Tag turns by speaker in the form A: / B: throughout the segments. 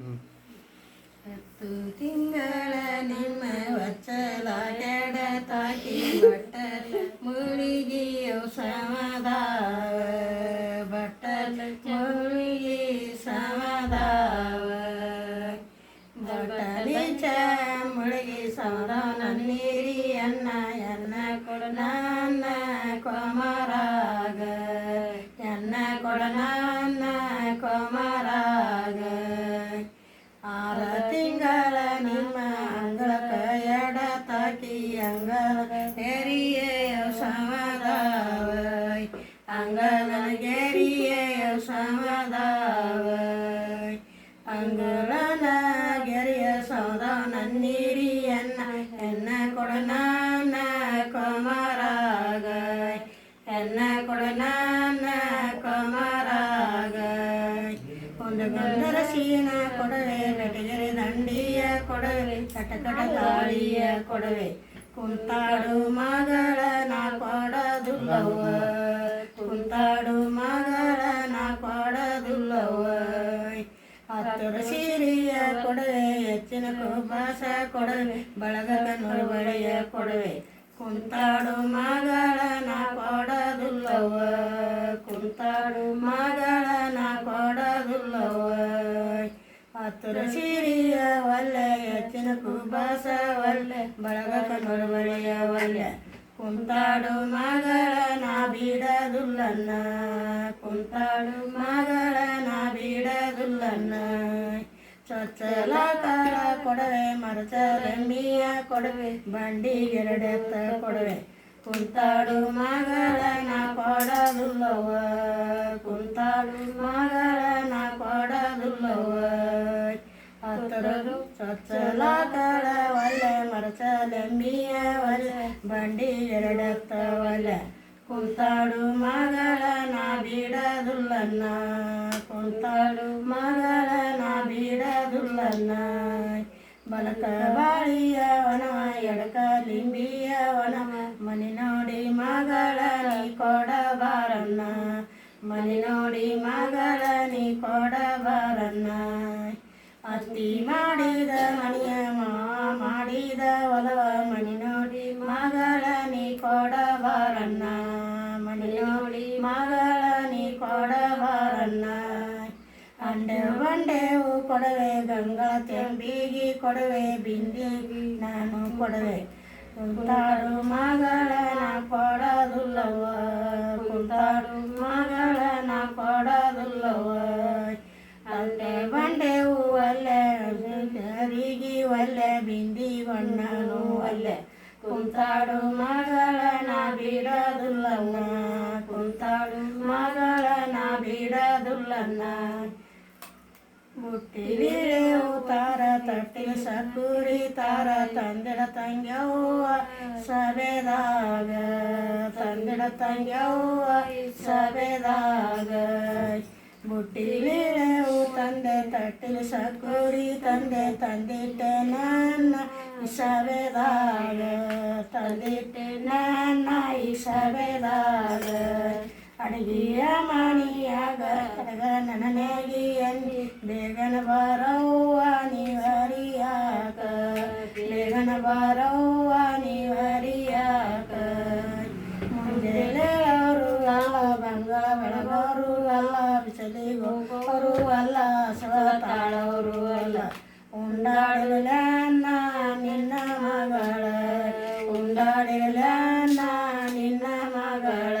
A: 10 ತಿಂಗಳ ನಿಮ್ಮ ವಚ್ಚಲ ಕೆಡತಾಕಿ ಬಟ್ಟಲ ಮುಳುಗಿಯೋ ಸಮದಾವ ಬಟ್ಟಲ ಮುಳುಗಿ ಸಮದಾವ ಬಟ್ಟಲಿ ಚ ಮುಳುಗಿ ಸಮದಾವ ನೀರಿ ಎನ್ನ ಕೊಡ ನನ್ನ ಕೊಮರಾಗ ಎನ್ನ ಕೊಡ ನನ್ನ ಕೊಮರಾಗ 6 ತಿಂಗಳ ನಿಮ್ಮ ಅಂಗಳಕ ಎಡತಾಕಿ ಅಂಗಳ ಗೆರಿಯೋ ಸಮದಾವ ಅಂಗಳ ಗೆರಿಯೋ ಸಮದಾವ ಅಂಗಳನ ಗೆರಿಯ ಸೌದಾವ ನನ್ನೀರಿ ಎನ್ನ ಕೊಡ ನನ್ನ ಕೊಮರಾಗ ಎನ್ನ ಕೊಡ ನನ್ನ ಕೊಮರಾಗ ಒಂದು ಗಂಧರ ಸೀನ ಕೊಡವೆ ಬೆಟಗೆರೆ ದಂಡಿಯ ಕೊಡವೆ ಕಟಕಟ ತಾಳಿಯ ಕೊಡವೆ ಕುಂತಾಡು ಮಗಳ ನಾ ಕೊಡದುಲ್ಲವ್ವ ಕುಂತಾಡು ಮಗಳ ನಾ ಕೊಡದುಲ್ಲವ್ವ ಹತ್ತರ ಸೀರೆಯ ಕೊಡವೆ ಹೆಚ್ಚಿನ ಕುಬಾಸ ಕೊಡವೆ ಬಳಗಕ ನೋಡ್ಬಳೆಯ ಕೊಡವೆ ಕುಂತಾಡು ಮಗಳ ನಾ ಕೊಡದುಲ್ಲವ್ವ ಕುಂತಾಡು ಮಗಳ ನಾ ಕೊಡದುಲ್ಲವ್ವ ಹತ್ತರ ಸೀರೆಯ ಒಲ್ಲೆ ಹೆಚ್ಚಿನ ಕುಬಾಸ ಒಲ್ಲೆ ಬಳಗಕ ನೋಡ್ಬಳೆಯ ಒಲ್ಲೆ ಕುಂತಾಡು ಮಗಳ ನಾ ಬಿಡದುಲ್ಲನ್ನ ಕುಂತಾಡು ಮಗಳ ನಾ ಬಿಡದುಲ್ಲನ್ನ ಚೊಚ್ಚಲ ಕಾಳ ಕೊಡವೆ ಮರಚರಂಬಿಯ ಕೊಡವೆ ಬಂಡಿಗೆರಡೆತ್ತ ಕೊಡವೆ ಕುಂತಾಡು ಮಗಳ ನಾ ಕೊಡದುಲ್ಲವ್ವ ಕುಂತಾಡು ಮಗಳ ನಾ ಕೊಡದುಲ್ಲವ್ವ ಹತ್ತರು ಚೊಚ್ಚಲ ಕಾಳ ಒಲ್ಲೆ ಮರಚರಂಬಿಯ ಒಲ್ಲೆ ಬಂಡಿಗೆರಡೆತ್ತ ಒಲ್ಲೆ ಕುಂತಾಡು ಮಗಳ ನಾ ಬಿಡದುಲ್ಲನ್ನ ಕುಂತಾಡು ಮಗಳ ನಾ ಬಿಡದುಲ್ಲನ್ನ ಬಲಕ ಬಾಳಿಯ ವನವ ಎಡಕ ಲಿಂಬಿಯ ವನವ ಮನಿ ನೋಡಿ ಮಗಳ ನೀ ಕೊಡಬಾರನ್ನ ಮನಿ ನೋಡಿ ಮಗಳ ನೀ ಕೊಡಬಾರನ್ನ ಅತ್ತಿ ಮಾಡಿದ ಮಣಿಯ ಮಾಡಿದ ಒಲವ ಮನಿ ನೋಡಿ ಮಗಳ ನೀ ಕೊಡಬಾರನ್ನ ಮನಿ ನೋಡಿ ಮಗಳ ನೀ ಕೊಡಬಾರನ್ನ ಅಂಡೆ ಬಂಡೆವು ಕೊಡವೆ ಗಂಗಳ ತೆಂಬಿಗಿ ಕೊಡವೆ ಬಿಂದಿಗಿ ನಾನು ಕೊಡವೆ ಕುಂತಾಡು ಮಗಳ ನಾ ಕೊಡದುಲ್ಲವ್ವ ಕುಂತಾಡು ಮಗಳ ನಾ ಕೊಡದುಲ್ಲವ್ವ ಅಲ್ಲೇ ಬಂಡೆವು ಅಲ್ಲೇ ಅರಿಗಿ ಒಲ್ಲೆ ಬಿಂದಿ ಬಣ್ಣನು ಅಲ್ಲೇ ಕುಂತಾಡು ಮಗಳ ನಾ ಬಿಡದುಲ್ಲನ್ನ ಕುಂತಾಡು ಮಗಳ ನಾ ಬಿಡದುಲ್ಲನ್ನ ಮುಟ್ಟಿಲಿರೆವು ತಾರ ತಟ್ಟಿನ ಸಕುರಿ ತಾರ ತಂದಿಡ ತಂಗ್ಯವ್ವ ಸಭೆದಾಗ ತಂದಿಡ ತಂಗ್ಯವ್ವ ಸಭೆದಾಗ ಮುಟ್ಟಿಲಿರೆವು ತಂದೆ ತಟ್ಟಿನ ಸಕುರಿ ತಂದೆ ತಂದಿಟ್ಟೆ ನನ್ನ ಸಭೆದಾಗ ತಂದಿಟ್ಟೆ ನನ್ನ ಈ ಸಭೆದಾಗ ಅಡಿಗೆಯ ಮಣಿಯಾಗ ಕಡಗ ನನನೇಗಿ ಅಂದಿ ಬೇಗನ ಬಾರವ್ವ ನೀವರಿಯಾಕ ಬೇಗನ ಬಾರವ್ವ ನೀವರಿಯಾಕ ಮುಂಜಾನೆ ಅವರು ಅಲ್ಲ ಬಂಗಳ ಬೆಳಗೋರು ಅಲ್ಲ ಬಿಸಿಲಿಗೋರು ಅಲ್ಲ ಸವತಾಳವರು ಅಲ್ಲ ಉಂಡಾಡಿರಲನ್ನ ನಿನ್ನ ಮಗಳ ಉಂಡಾಡಿರಲನ್ನ ನಿನ್ನ ಮಗಳ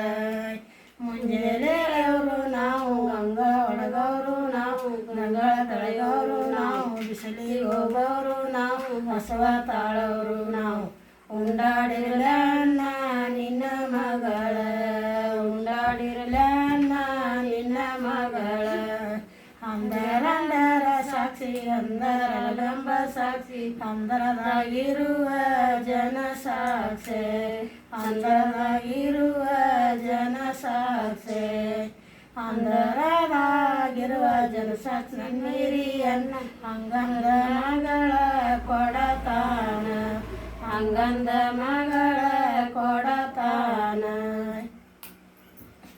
A: ಮುಂಜಾನೆಯವರು ನಾವು ಅಂಗ ಒಳಗವರು ನಾವು ನಗಳ ತಳಗವರು ನಾವು ಬಿಸಿಲಿಗೆ ಹೋಗೋರು ನಾವು ಬಸವ ತಾಳವರು ನಾವು ಉಂಡಾಡಿರಲನ್ನ ನಿನ್ನ ಮಗಳ ಉಂಡಾಡಿರಲನ್ನ ನಿನ್ನ ಮಗಳ ಅಂದರಂದರ ಸಾಕ್ಷಿ ಅಂದರಲಂಬ ಸಾಕ್ಷಿ ಅಂದರದಾಗಿರುವ ಜನ ಸಾಕ್ಷಿ ಅಂದರದಾಗಿರುವ ಜನ ಸಾಕ್ಷಿ ಅಂದರದಾಗಿರುವ ಜನ ಸಾಕ್ಷಿ ನೀರಿಯನ್ನ ಅಂಗಂದ ಮಗಳ ಕೊಡತಾನ ಅಂಗಂದ ಮಗಳ